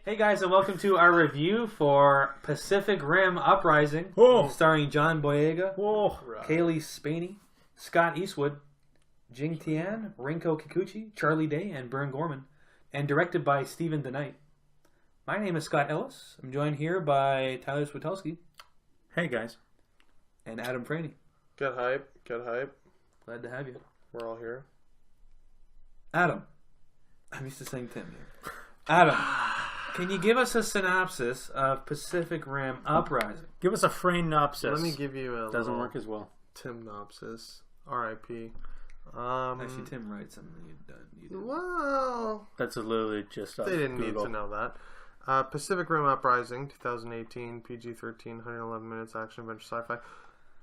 Hey guys, and welcome to our review for Pacific Rim Uprising, starring John Boyega, Kaylee Spaney, Scott Eastwood, Jing Tian, Rinko Kikuchi, Charlie Day, and Bern Gorman, and directed by Stephen DeKnight. My name is Scott Ellis. I'm joined here by Tyler Switowski. Hey guys. And Adam Franey. Get hype. Glad to have you. We're all here. Adam. I'm used to saying Tim here. Adam. Can you give us a synopsis of Pacific Rim Uprising? Give us a frame-nopsis. Let me give you a Doesn't work as well. Tim-nopsis. R.I.P. Actually, Tim writes something you didn't. Well, that's literally just they didn't Google. Need to know that. Pacific Rim Uprising, 2018, PG-13, 111 minutes, action-adventure sci-fi.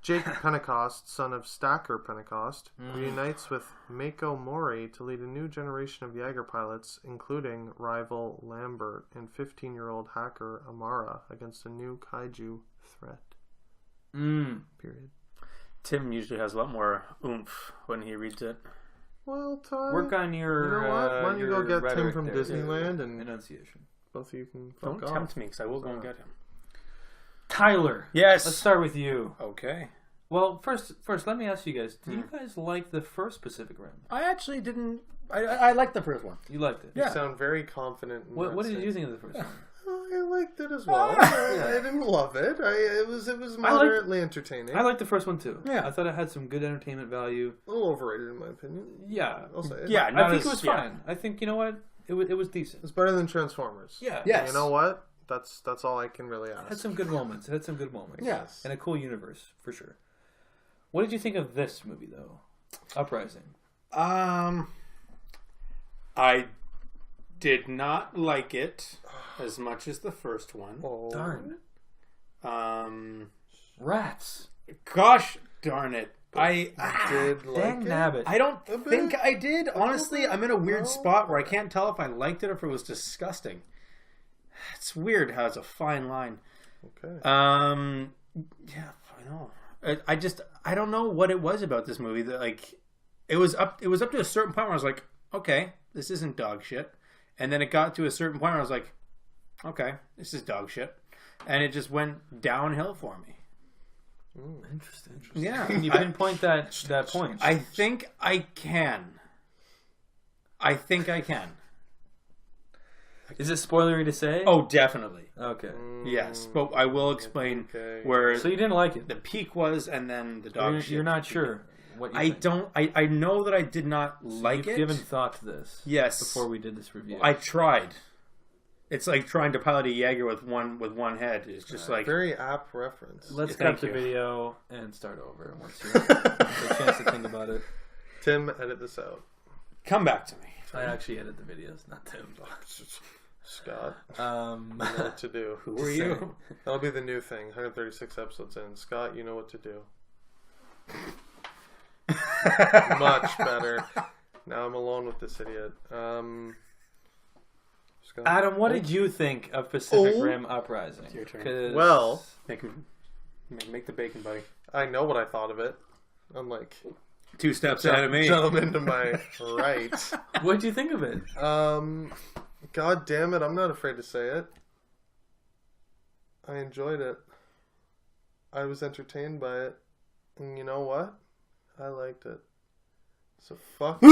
Jake Pentecost, son of Stacker Pentecost, reunites with Mako Mori to lead a new generation of Jaeger pilots, including rival Lambert and 15-year-old hacker Amara, against a new kaiju threat. Period. Tim usually has a lot more oomph when he reads it. Well, Ty, work on your. You know what? Why don't you go get Tim from there, Disneyland and enunciation? Both of you can. Don't tempt me, because I will go and get him. Tyler. Yes. Let's start with you. Okay. Well, first, let me ask you guys: do you guys like the first Pacific Rim? I actually didn't. I liked the first one. You liked it. You sound very confident. What did you think of the first one? I liked it as well. I didn't love it. It was moderately entertaining. I liked the first one too. Yeah, I thought it had some good entertainment value. A little overrated in my opinion. Yeah, I'll say it. Yeah, I think it was fine. I think you know what, it was decent. It's better than Transformers. Yeah. Yes. You know what? That's all I can really ask. It had some good moments. Yes. And a cool universe for sure. What did you think of this movie though, Uprising? I did not like it as much as the first one. Oh, darn. Rats. Gosh darn it. I did like it. Nabbit. I don't think I did. Honestly, I'm in a weird spot where I can't tell if I liked it or if it was disgusting. It's weird how it's a fine line. Okay. Yeah, I know. I don't know what it was about this movie that it was up to a certain point where I was like, okay, this isn't dog shit. And then it got to a certain point where I was like, okay, this is dog shit. And it just went downhill for me. Interesting. Yeah. Can you pinpoint that point? I think I can. Is it spoilery to say? Oh, definitely. Okay. Yes, but I will explain where. So you didn't like it? The peak was, and then the dog shit. You're not sure what you think. I know that I did not like it. You've given thought to this. Yes. Before we did this review. I tried. It's like trying to pilot a Jaeger with one head. It's just like very apt reference. Let's cut the video and start over once you have a chance to think about it. Tim, edit this out. Come back to me. I actually edit the videos, not Tim. Scott, you know what to do. Who are you? That'll be the new thing. 136 episodes in. Scott, you know what to do. Much better. Now I'm alone with this idiot. Scott? Adam, what did you think of Pacific Rim Uprising? It's your turn. Well, make the bacon, buddy. I know what I thought of it. I'm like 2 steps ahead of me. Gentleman to my right. What did you think of it? God damn it, I'm not afraid to say it. I enjoyed it. I was entertained by it. And you know what? I liked it. So fuck the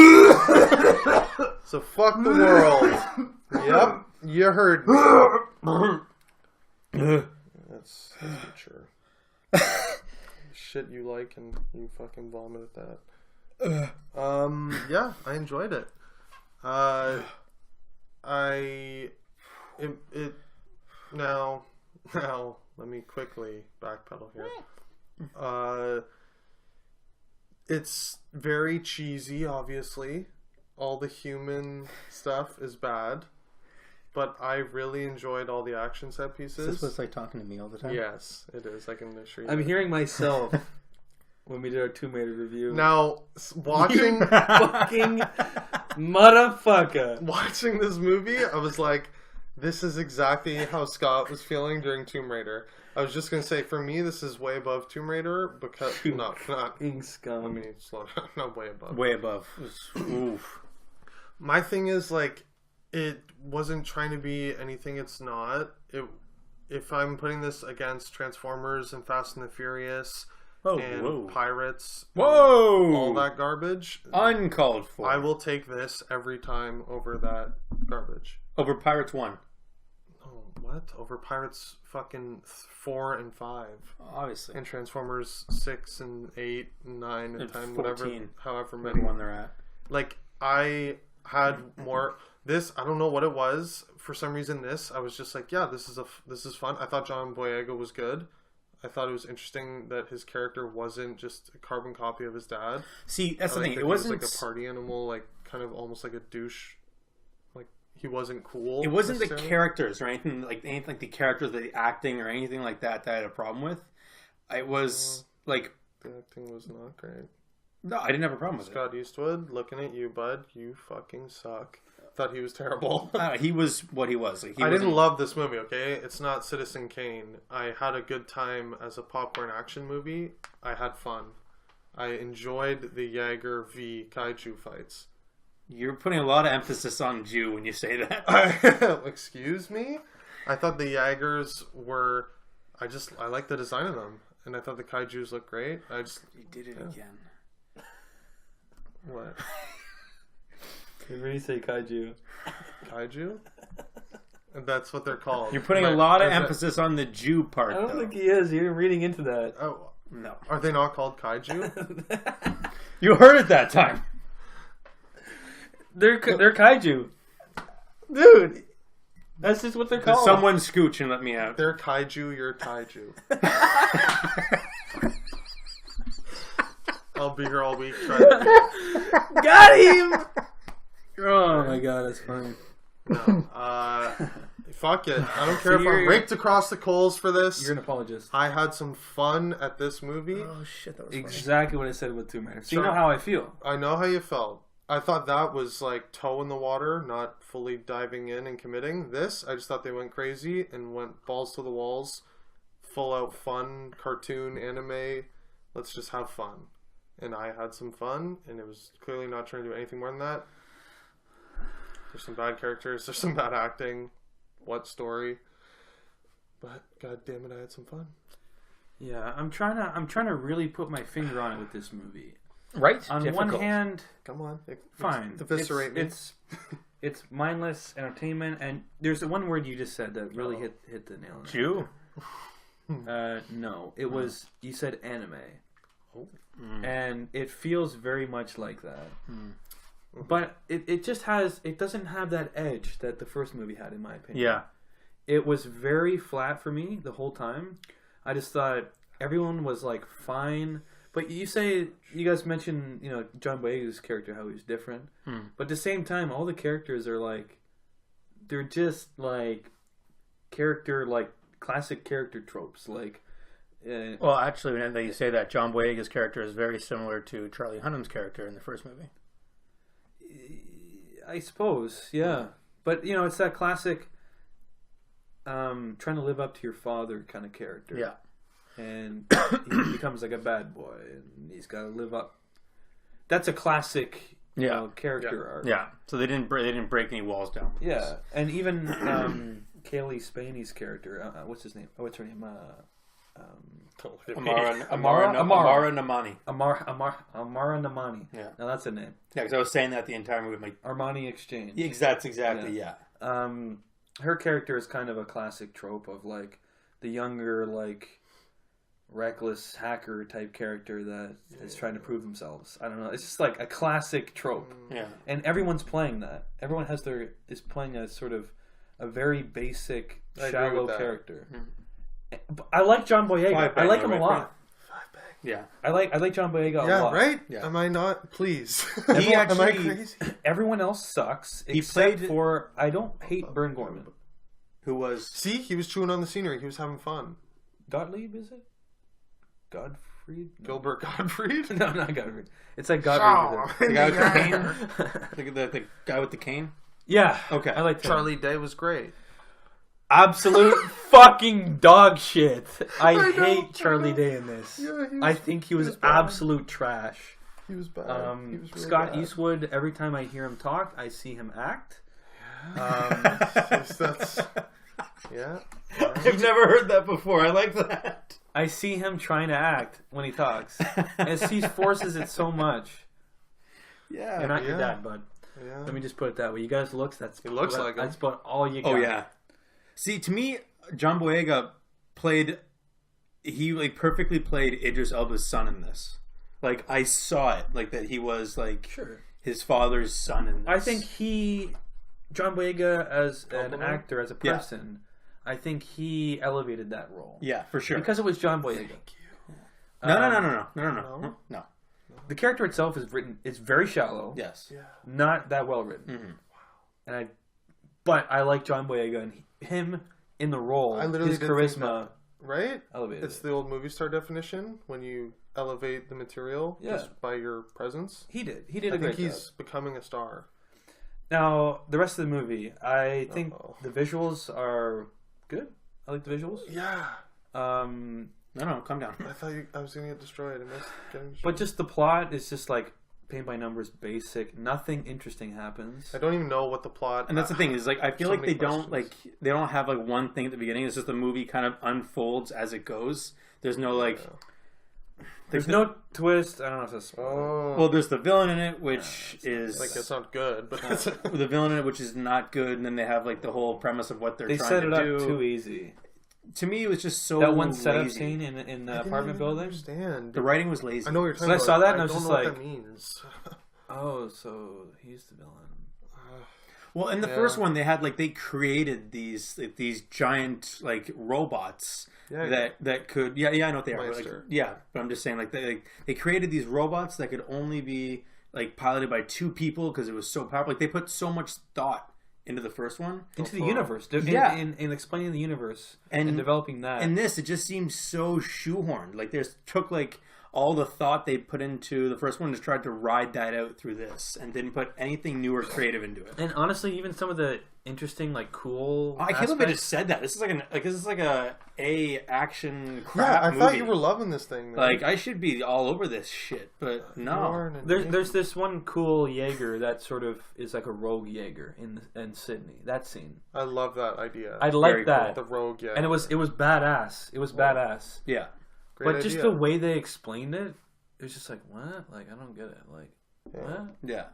world. Yep, you heard me. That's mature. Shit you like and you fucking vomit at that. Yeah, I enjoyed it. Now let me quickly backpedal here. It's very cheesy, obviously. All the human stuff is bad. But I really enjoyed all the action set pieces. Is this what's like talking to me all the time? Yes, it is. I can assure you. I'm hearing myself when we did our Tomb Raider review. Now, watching... fucking motherfucker. Watching this movie, I was like, this is exactly how Scott was feeling during Tomb Raider. I was just going to say, for me, this is way above Tomb Raider because... not scum. Let me slow down. Not way above. Way above. Oof. My thing is, like, it wasn't trying to be anything it's not. If I'm putting this against Transformers and Fast and the Furious and Pirates, all that garbage, uncalled for, I will take this every time over that garbage. Over Pirates 1. Oh, what? Over Pirates fucking 4 and 5. Obviously. And Transformers 6 and 8 and 9 and 10, 14, whatever, however many. One they're at. Like, I had more... This, I don't know what it was. For some reason, I was just like, yeah, this is fun. I thought John Boyega was good. I thought it was interesting that his character wasn't just a carbon copy of his dad. See, that's the thing. It wasn't like a party animal, like kind of almost like a douche. Like he wasn't cool. It wasn't the characters or anything like the characters, the acting or anything like that I had a problem with. It was like the acting was not great. No, I didn't have a problem with Scott Eastwood, looking at you, bud. You fucking suck. Thought he was terrible. He was what he was. Like, I didn't love this movie, okay? It's not Citizen Kane. I had a good time as a popcorn action movie. I had fun. I enjoyed the Jaeger v. Kaiju fights. You're putting a lot of emphasis on Jew when you say that. Excuse me? I thought the Jaegers were... I like the design of them. And I thought the Kaijus looked great. You did it again. What? You really say kaiju? Kaiju? That's what they're called. You're putting a lot of emphasis on the Jew part. I don't think he is. You're reading into that. Oh no. Are they not called kaiju? You heard it that time. They're kaiju, dude. That's just what they're called. Someone scooch and let me out. They're kaiju. You're kaiju. I'll be here all week trying to... Got him! Oh my god, that's funny. No. Fuck it. I don't care if I'm raked across the coals for this. You're an apologist. I had some fun at this movie. Oh shit, that was exactly what I said with Tomb Raider. So you know how I feel. I know how you felt. I thought that was like toe in the water, not fully diving in and committing. This, I just thought they went crazy and went balls to the walls. Full out fun, cartoon, anime. Let's just have fun. And I had some fun, and it was clearly not trying to do anything more than that. There's some bad characters, there's some bad acting. What story? But god damn it, I had some fun. Yeah, I'm trying to really put my finger on it with this movie. Right? On one hand, come on, fine. Eviscerate me. It's mindless entertainment, and there's the one word you just said that really hit the nail on the head. Jew? No, it was, you said anime. Oh. And it feels very much like that. But it doesn't have that edge that the first movie had, in my opinion. Yeah. It was very flat for me the whole time. I just thought everyone was like fine. But you guys mentioned, John Boyega's character, how he was different. But at the same time, all the characters are like, they're just like classic character tropes. Like, well, actually, when you say that, John Boyega's character is very similar to Charlie Hunnam's character in the first movie. I suppose, yeah. But, it's that classic trying to live up to your father kind of character. Yeah. And he becomes like a bad boy, and he's got to live up. That's a classic character arc. Yeah. So they didn't break any walls down. Yeah. And even Kaylee Spaney's character, what's his name? What's her name? Amara Namani. Amara Namani. Yeah. Now that's a name. Yeah, because I was saying that the entire movie. Like, Armani Exchange. Exactly, yeah. Her character is kind of a classic trope of like the younger, like reckless hacker type character that is trying to prove themselves. I don't know. It's just like a classic trope. Yeah. And everyone's playing that. Everyone is playing a sort of a very basic, shallow character. I like John Boyega. I like him a lot. Yeah. I like John Boyega a lot. Yeah, right? Yeah. Am I not? Please. Am I crazy? Everyone else sucks except for, I don't hate Bern Gorman. Who was... See? He was chewing on the scenery. He was having fun. Gottlieb, is it? Gottfried? No. Gilbert Gottfried? No, not Gottfried. It's like Gottfried. The guy with the cane? the guy with the cane? Yeah. Okay. I like Charlie Day was great. Absolute fucking dog shit. I hate Charlie Day in this. Yeah, I think he was absolute trash. He was bad. He was really Scott bad. Eastwood, every time I hear him talk, I see him act. That's yeah. I've never heard that before. I like that. I see him trying to act when he talks. As he forces it so much. Yeah. You're not your dad, bud. Yeah. Let me just put it that way. You guys looks. He looks like him. That's about all you got. Oh yeah. See, to me, John Boyega played. He like perfectly played Idris Elba's son in this. Like I saw it, like that he was like his father's son in this. I think John Boyega as an actor, as a person, I think he elevated that role. Yeah, for sure. Because it was John Boyega. No. The character itself is written. It's very shallow. Yes. Yeah. Not that well written. And but I like John Boyega and him in the role. I literally his did think charisma, that, right? elevated. It's the old movie star definition when you elevate the material just by your presence. He did a I great think job. he's becoming a star. Now the rest of the movie, I think the visuals are good. I like the visuals. Yeah. No, calm down. I thought I was going to get destroyed. I missed getting destroyed. But just the plot is just like paint by numbers, basic. Nothing interesting happens. I don't even know what the plot. And that's the thing is like I feel so like many they don't have like one thing at the beginning. It's just the movie kind of unfolds as it goes. There's no like. There's no twist. I don't know if that's. Well, there's the villain in it, which is like it's not good, but the villain in it, which is not good, and then they have like the whole premise of what they're trying to do. They set it up too easy. To me, it was just so that one setup lazy. scene in the apartment building. Understand. The writing was lazy. I know what you're talking So about. I saw that and I I was don't just know like, what that means. Oh, so he's the villain. Well, in the first one, they created these giant like robots that could I know what they are. Like, but I'm just saying they created these robots that could only be like piloted by two people because it was so powerful. Like they put so much thought into the first one, into the universe, in explaining the universe and developing that. And this, it just seems so shoehorned. Like took like all the thought they put into the first one, just tried to ride that out through this, and didn't put anything new or creative into it. And honestly, even some of the interesting, like cool. I can't believe I just said that. This is like a action crap I thought movie. you were loving this thing. Man. Like I should be all over this shit, but no. There's this one cool Jaeger that sort of is like a rogue Jaeger in Sydney. That scene. I love that idea. I like that. Cool. The rogue, and it was badass. It was badass. Yeah. Great but idea. just the way they explained it, it was just like, what? Like I don't get it. Like what? Yeah.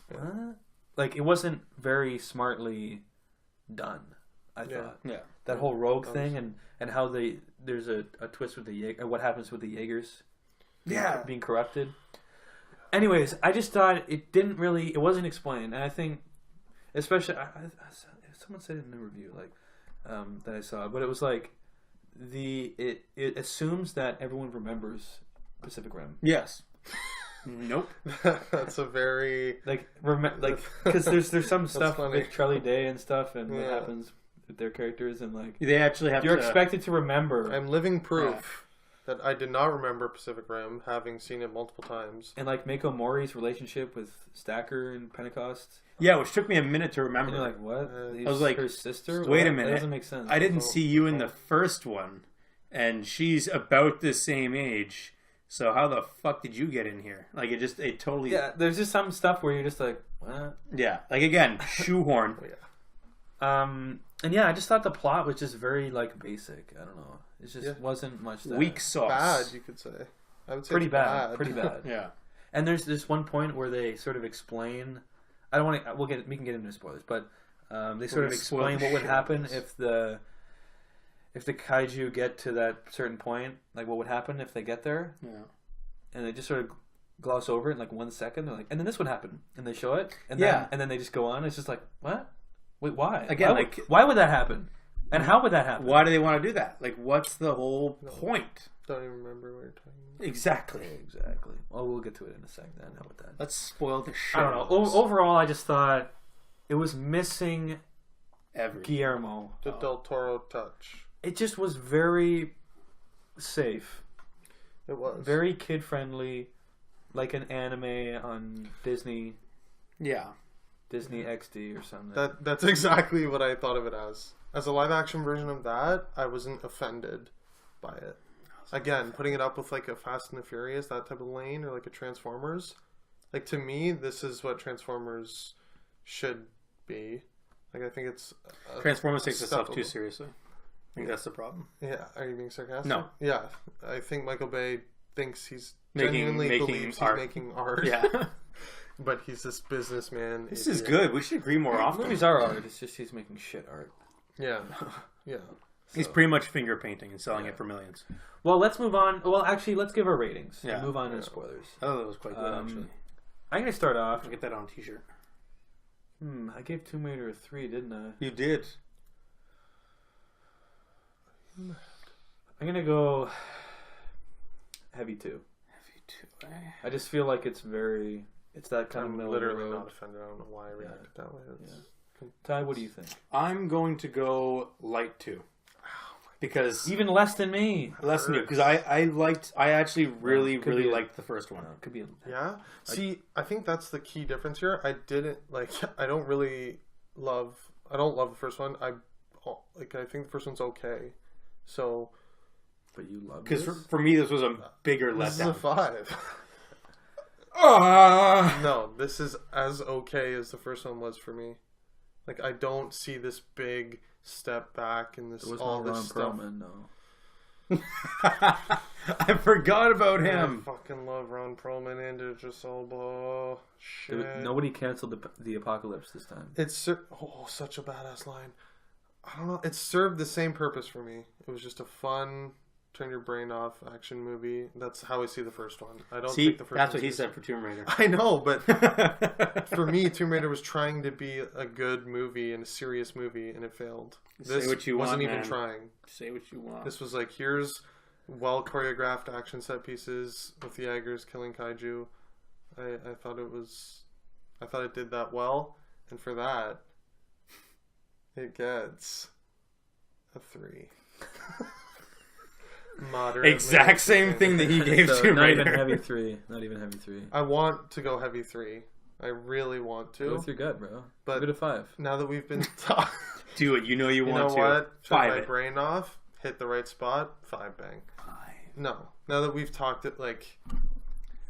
What? Like it wasn't very smartly done. I thought. Yeah. That whole rogue thing and how there's a twist with the Jaeger. What happens with the Jaegers? Being corrupted. Anyways, I just thought it wasn't explained, and I think, especially, someone said it in the review, like that I saw, but it was like it assumes that everyone remembers Pacific Rim. Yes. Nope. That's a very because there's some stuff funny. with Charlie Day and stuff, and what happens with their characters, and like they actually have. You're expected to remember. I'm living proof that I did not remember Pacific Rim, having seen it multiple times. And like Mako Mori's relationship with Stacker and Pentecost. Yeah, which took me a minute to remember. And you're like, what? I was like, her sister? Wait a minute. That doesn't make sense. I didn't see you in the first one, and she's about the same age. So how the fuck did you get in here? Like it totally. Yeah, there's just some stuff where you're just like, what? Yeah, like again, shoehorn. And yeah, I just thought the plot was just very like basic. I don't know. It just wasn't much. Weak sauce. Bad, you could say. I would say pretty bad. Pretty bad. Yeah. And there's this one point where they sort of explain. I don't want to. We can get into spoilers, but they sort of explain what would happen if the kaiju get to that certain point. Like what would happen if they get there. Yeah. And they just sort of gloss over it in like 1 second. They're like, and then this would happen, and they show it, and then they just go on. It's just like, what? Wait, why? Again, why would that happen? And how would that happen? Why do they want to do that? Like, what's the whole point? Don't even remember what you're talking about. Exactly. Well, we'll get to it in a second. I know what that. Let's spoil the shit. I don't know. Overall, I just thought it was missing Guillermo. The Del Toro touch. It just was very safe. It was very kid friendly, like an anime on Disney. Yeah. Disney XD or something. That's exactly what I thought of it as. As a live action version of that, I wasn't offended by it. Again, putting it up with like a Fast and the Furious, that type of lane, or like a Transformers. Like to me, this is what Transformers should be. Like, I think it's... Transformers takes itself too seriously. I think that's the problem. Yeah. Are you being sarcastic? No. Yeah. I think Michael Bay thinks he's making believes art. he's making art. Yeah. But he's this businessman. This is good. We should agree more often. Movies are art. It's just he's making shit art. Yeah. Yeah. He's pretty much finger painting and selling it for millions. Well, let's move on. Well, actually, let's give our ratings. Yeah. And move on to spoilers. Oh, that was quite good, actually. I'm going to start off. I'll get that on a t-shirt. I gave Tomb Raider a 3, didn't I? You did. I'm going to go heavy 2. Heavy 2, eh? I just feel like it's that kind of middle literally of the road. not offended. I don't know why I reacted that way. Ty, what do you think? I'm going to go light 2. Because... Even less than me. Less than you. Because I actually really liked the first one. Could be Yeah? See, I think that's the key difference here. I don't love the first one. I think the first one's okay. So... But you love it. Because for me, this was a bigger letdown. This is a 5. No, this is as okay as the first one was for me. Like, I don't see this big step back in this all this stuff. Perlman, no. I forgot about him. I fucking love Ron Perlman and Idris Elba. Shit. Nobody canceled the apocalypse this time. It's such a badass line. I don't know. It served the same purpose for me. It was just a fun, turn your brain off action movie. That's how I see the first one. I don't think the first. That's what he said for Tomb Raider. I know, but for me, Tomb Raider was trying to be a good movie and a serious movie, and it failed. This wasn't even trying. Say what you want. This was like, here's well choreographed action set pieces with the Jaegers killing kaiju. I thought it did that well, and for that, it gets a 3. Moderate. Exact same thing that he gave to Not even heavy 3. Not even heavy 3. I want to go heavy 3. I really want to. Go with your gut, bro. But give it a 5. Now that we've been talking, do it. You know you want to. You know what? Turn my it. brain off. Hit the right spot. 5 bang. 5. No. Now that we've talked it, like.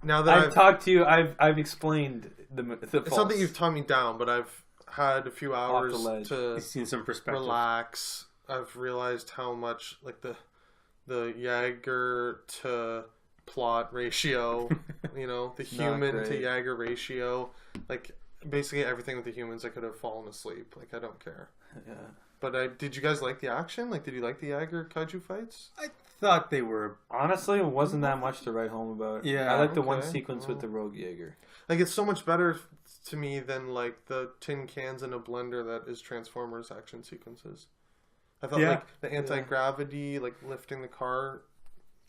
Now that I've talked to you, I've explained the It's not that you've talked me down, but I've had a few hours to You've seen some perspective. Relax. I've realized how much like the Jaeger to plot ratio, the human to Jaeger ratio, like basically everything with the humans, I could have fallen asleep. Like, I don't care. Yeah. But did you guys like the action? Like, did you like the Jaeger kaiju fights? I thought they were... Honestly, it wasn't that much to write home about. Yeah. I like the one sequence with the Rogue Jaeger. Like, it's so much better to me than, like, the tin cans in a blender that is Transformers action sequences. I felt like the anti-gravity, like, lifting the car...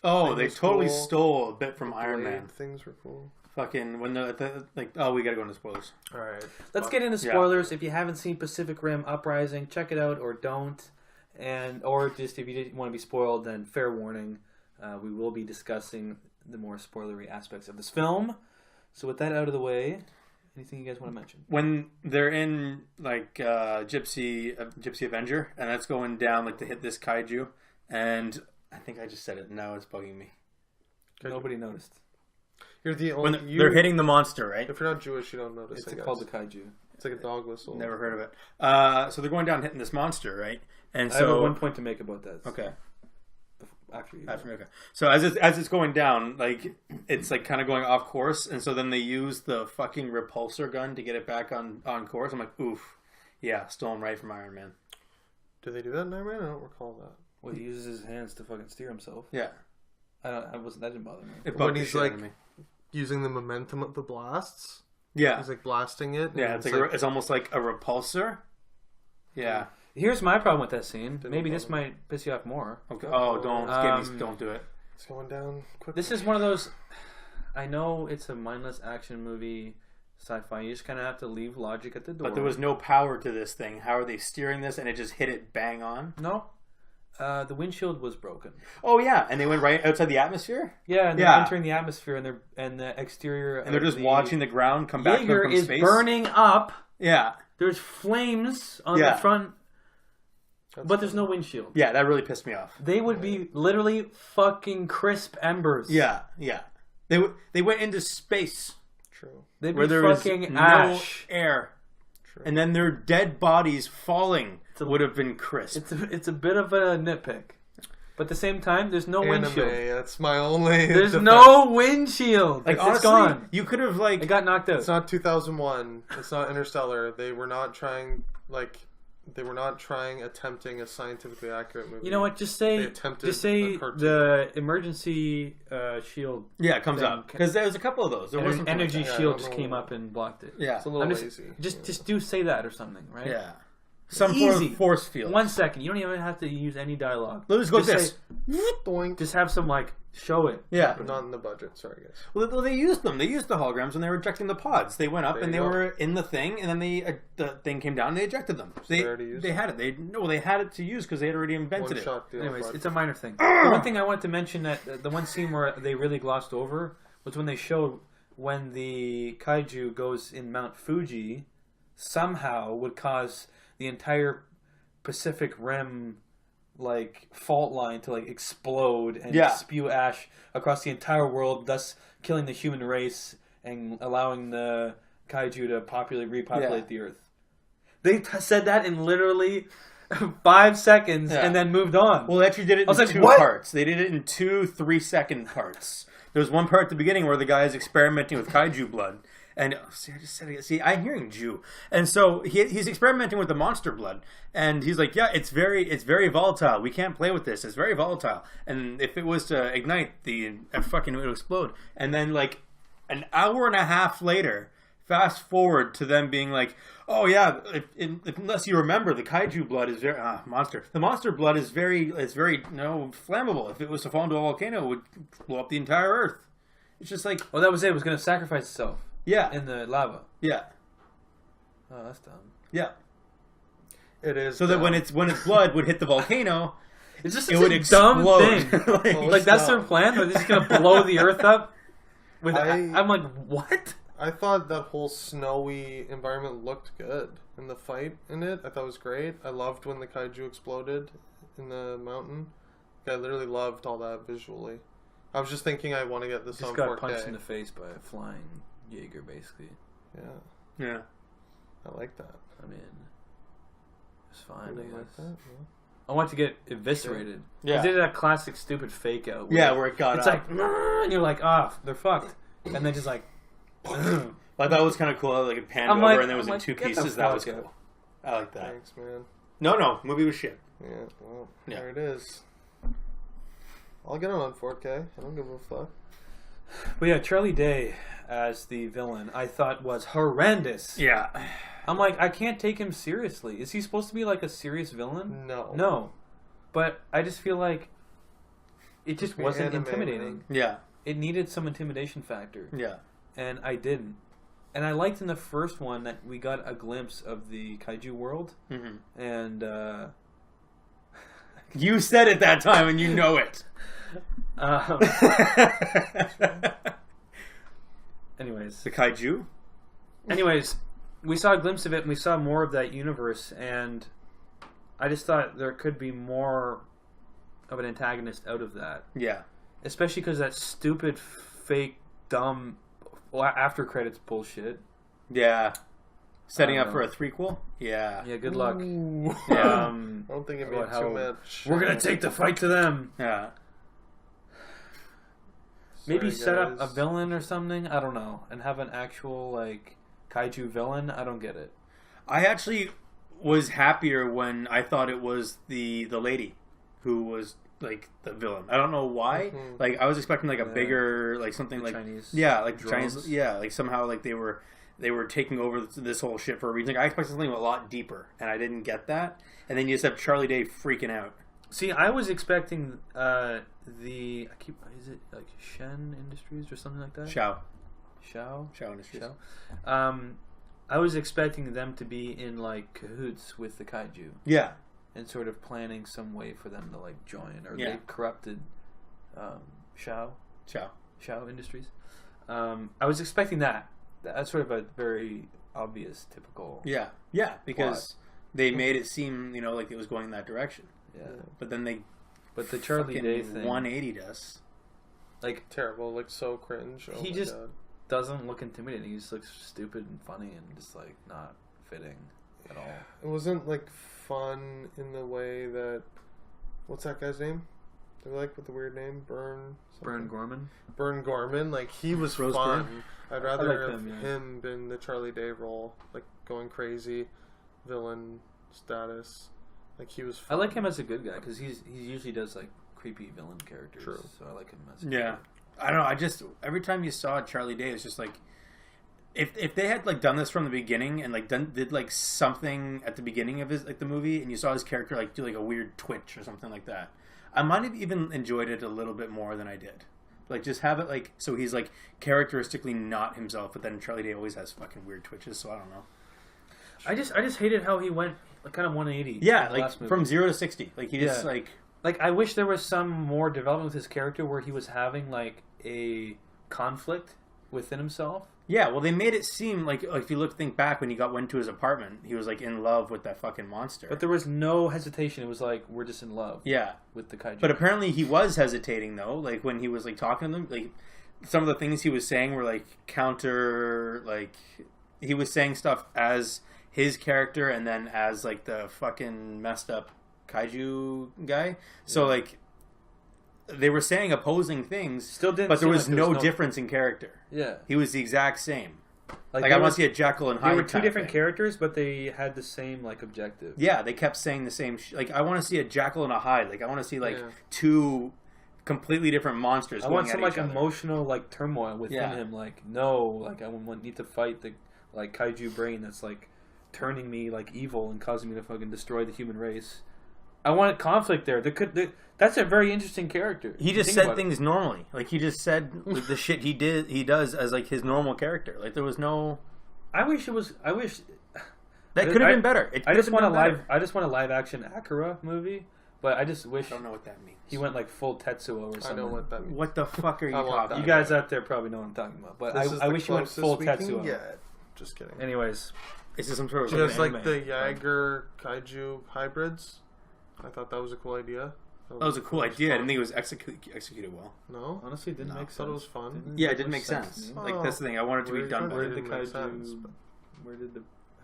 Oh, they totally stole a bit from Iron Man. Things were cool. Fucking, when we gotta go into spoilers. Alright. Let's get into spoilers. If you haven't seen Pacific Rim Uprising, check it out or don't. Or just if you didn't want to be spoiled, then fair warning. We will be discussing the more spoilery aspects of this film. So with that out of the way, anything you guys want to mention? When they're in, like, Gypsy Avenger, and that's going down, like, to hit this kaiju, and I think I just said it. Now it's bugging me. Nobody noticed. You're the only... They're hitting the monster, right? If you're not Jewish, you don't notice. It's called the kaiju. It's like a dog whistle. Never heard of it. So they're going down hitting this monster, right? And so I have one point to make about that. Okay. After you. Okay. So as it's going down, like, it's like kind of going off course, and so then they use the fucking repulsor gun to get it back on course. I'm like, oof, yeah, stolen right from Iron Man. Did they do that in Iron Man? I don't recall that. Well, he uses his hands to fucking steer himself. Yeah. That didn't bother me. When he's like using the momentum of the blasts. Yeah. He's like blasting it. Yeah, it's almost like a repulsor. Yeah. Here's my problem with that scene. Maybe this might piss you off more. Okay. Oh, don't do it. It's going down quickly. This is one of those... I know it's a mindless action movie, sci-fi. You just kind of have to leave logic at the door. But there was no power to this thing. How are they steering this? And it just hit it bang on? No. The windshield was broken. Oh yeah, and they went right outside the atmosphere. Yeah, and they're entering the atmosphere, and the exterior, and they're just watching the ground come back from space. Jaeger is burning up. Yeah, there's flames on the front, but there's no windshield. Yeah, that really pissed me off. They would be literally fucking crisp embers. Yeah. They went into space. True. They'd be fucking ash. No air. true. And then their dead bodies falling would have been crisp. It's a bit of a nitpick. But at the same time, there's no windshield. That's my only... There's no windshield. Like, it's honestly, gone. You could have, like... It got knocked out. It's not 2001. It's not Interstellar. They were not trying, attempting a scientifically accurate movie. You know what? Just say the emergency shield. Yeah, it comes up. Because there was a couple of those. There was energy shield just came up and blocked it. Yeah. It's a little lazy. Just do say that or something, right? Yeah. Some easy force field. 1 second. You don't even have to use any dialogue. Let's go this. Just have some, show it. Yeah. But not in the budget, sorry guys. Well, they used them. They used the holograms when they were ejecting the pods. They went up and they were in the thing, and then the thing came down and they ejected them. They had it. They had it to use because they had already invented it. Anyways, it's a minor thing. The one thing I wanted to mention that the one scene where they really glossed over was when they showed when the kaiju goes in Mount Fuji, somehow would cause the entire Pacific Rim fault line to explode and spew ash across the entire world, thus killing the human race and allowing the kaiju to repopulate the Earth. They said that in literally 5 seconds and then moved on. Well, they actually did it in two parts. They did it in 2 3-second parts. There was one part at the beginning where the guy is experimenting with kaiju blood. And I just said it. See, I'm hearing Jew, and so he's experimenting with the monster blood, and he's like, "Yeah, it's very volatile. We can't play with this. It's very volatile. And if it was to ignite, it would explode." And then an hour and a half later, fast forward to them being like, "Oh yeah, unless you remember, the kaiju blood is very monster. The monster blood is very flammable. If it was to fall into a volcano, it would blow up the entire Earth." It's just like, that was it. It was going to sacrifice itself. Yeah. In the lava. Yeah. Oh, that's dumb. Yeah. It is. So that when its blood would hit the volcano, it's just it would explode. Dumb thing. That's their plan? They're just going to blow the Earth up? I'm like, what? I thought that whole snowy environment looked good in the fight in it. I thought it was great. I loved when the kaiju exploded in the mountain. I literally loved all that visually. I was just thinking I want to get this on 4K. Just got punched in the face by a flying Jaeger, basically. Yeah. Yeah. I like that. I mean, it's fine, I guess. Like that? Yeah. I want to get eviscerated. Yeah. They did that classic stupid fake out. Where it got it's up. And you're like, they're fucked. And then just I thought it was kind of cool. It panned over and it was in 2 pieces. That was cool. I like that. Thanks, man. No. Movie was shit. Yeah, well, there it is. I'll get it on 4K. I don't give a fuck. But yeah, Charlie Day as the villain, I thought was horrendous. Yeah. I'm like, I can't take him seriously. Is he supposed to be a serious villain? No. But I just feel like it just wasn't intimidating. Yeah. It needed some intimidation factor. Yeah. And I didn't. And I liked in the first one that we got a glimpse of the kaiju world. Mm-hmm. And, you said it that time and you know it. Anyways. The kaiju? Anyways, we saw a glimpse of it and we saw more of that universe, and I just thought there could be more of an antagonist out of that. Yeah. Especially because that stupid, fake, dumb after credits bullshit. Yeah. Setting up for a threequel? Yeah. Yeah, good luck. I don't think it'd be too much. We're going to take the fight to them. Yeah. Maybe set up a villain or something. I don't know. And have an actual, kaiju villain. I don't get it. I actually was happier when I thought it was the lady who was, the villain. I don't know why. Mm-hmm. I was expecting, a bigger, something Chinese. Yeah, Chinese. Yeah, somehow, they were taking over this whole shit for a reason. I expected something a lot deeper, and I didn't get that. And then you just have Charlie Day freaking out. See, I was expecting is it Shen Industries or something like that? Shao Industries. I was expecting them to be in cahoots with the kaiju. Yeah. And sort of planning some way for them to join, or they've corrupted Shao Industries. I was expecting that. That's sort of a very obvious, typical. Yeah, because plot. They made it seem like it was going in that direction. Yeah, but then But the Charlie Day thing 180'd us. Terrible, so cringe. He just doesn't look intimidating. He just looks stupid and funny and just not fitting at all. It wasn't like fun in the way that. What's that guy's name? They like with the weird name, Burn Gorman. Burn Gorman. Like he was Rose fun. Byrne? I'd rather like him been the Charlie Day role, like going crazy, villain status. Like he was. I Fun. like him as a good guy because he usually does like creepy villain characters. True. So I like him as a Yeah. I don't know. I just every time you saw Charlie Day, it's just like if they had like done this from the beginning and like did like something at the beginning of his like the movie, and you saw his character like do like a weird twitch or something like that, I might have even enjoyed it a little bit more than I did. Like just have it like so he's like characteristically not himself, but then Charlie Day always has fucking weird twitches. So I don't know. I just hated how he went like, kind of 180. Yeah, like from 0 to 60. Like he just like I wish there was some more development with his character where he was having like a conflict within himself. Yeah, well, they made it seem like if you think back when he went to his apartment, he was like in love with that fucking monster. But there was no hesitation. It was like we're just in love. Yeah, with the kaiju. But apparently he was hesitating though. Like when he was like talking to them, like some of the things he was saying were like counter. Like he was saying stuff as his character and then as like the fucking messed up kaiju guy. So like they were saying opposing things. Still didn't. But there was like no difference in character. Yeah, he was the exact same. Like I want to see a Jekyll and Hyde. They were two different characters, but they had the same like objective. Yeah, they kept saying the same. Like I want to see a Jekyll and a Hyde. Like I want to see like two completely different monsters. I want some like emotional like turmoil within him. Like no, like I need to fight the like kaiju brain that's like turning me like evil and causing me to fucking destroy the human race. I wanted conflict there. That's a very interesting character. He just said things normally. Like he just said like, the shit he does as like his normal character. Like there was no. I wish that could have been better. I just want a live action Akira movie, but I just wish. I don't know what that means. He went like full Tetsuo or something. I know what that means. What the fuck are you talking about? You guys out there probably know what I'm talking about. But I wish he went full Tetsuo. Yeah, just kidding. Anyways, is this some sort of just like the Jaeger kaiju hybrids? I thought that was a cool idea. That was a cool idea. I didn't think it was executed well. No, honestly, it didn't make sense. I thought it was fun. Yeah, it didn't make sense. Like that's the thing. I wanted it to be done better. Where did the kaiju?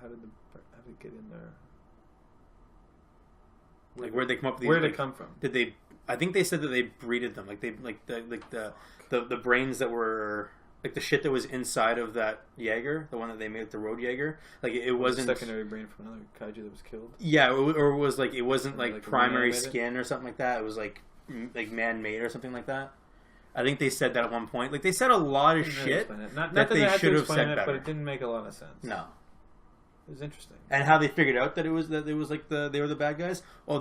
How did it get in there? Like where did they come up with these? Where did it come from? Did they? I think they said that they breeded them. Like they the brains that were like the shit that was inside of that Jaeger, the one that they made, the Road Jaeger. Like it wasn't secondary brain from another kaiju that was killed. Yeah, or it was like it wasn't like primary skin or something like that. It was like man made or something like that. I think they said that at one point. Like they said a lot of shit not that they should have said it, better. But it didn't make a lot of sense. No, it was interesting. And how they figured out that it was like they were the bad guys. Oh,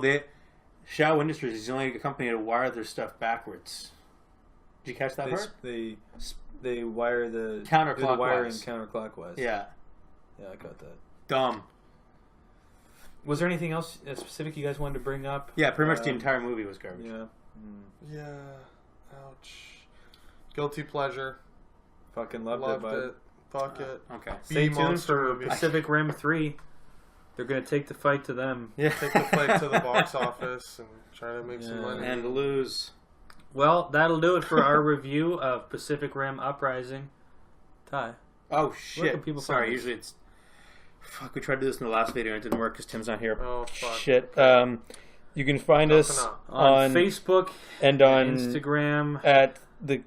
Shao Industries is the only company to wire their stuff backwards. Did you catch that part? They wire the counterclockwise. Wiring counterclockwise. Yeah, I got that. Dumb. Was there anything else specific you guys wanted to bring up? Yeah, pretty much the entire movie was garbage. Yeah. Yeah. Ouch. Guilty pleasure. Fucking loved it. Fuck it. Okay. Stay tuned for Pacific Rim 3. They're going to take the fight to them. Yeah. Take the fight to the box office and try to make some money. And lose. Well, that'll do it for our review of Pacific Rim Uprising. Ty. Oh, shit. Sorry, find usually it's... Fuck, we tried to do this in the last video and it didn't work because Tim's not here. Oh, fuck. Shit. You can find us on Facebook and on Instagram at the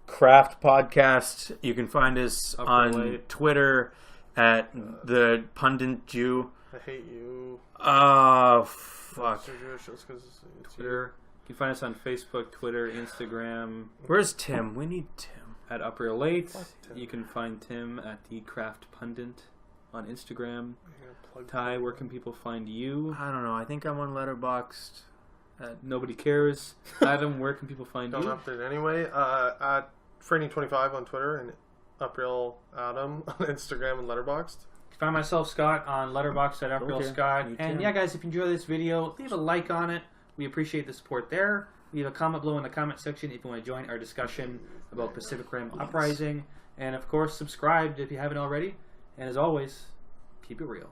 Craft Podcast. You can find us on Twitter at the Pundit Jew. I hate you. Oh, fuck. Twitter. You can find us on Facebook, Twitter, Instagram. Where's Tim? We need Tim. At Up Real Late. You can find Tim at the Craft Pundit on Instagram. Ty, where can people find you? I don't know. I think I'm on Letterboxd. Nobody cares. Adam, where can people find you? Don't update anyway. At Fraining25 on Twitter and Upreal Adam on Instagram and Letterboxd. Find myself, Scott, on Letterboxd at Upreal Scott. And yeah, guys, if you enjoy this video, leave a like on it. We appreciate the support there. Leave a comment below in the comment section if you want to join our discussion about Pacific Rim Uprising. And of course, subscribe if you haven't already. And as always, keep it real.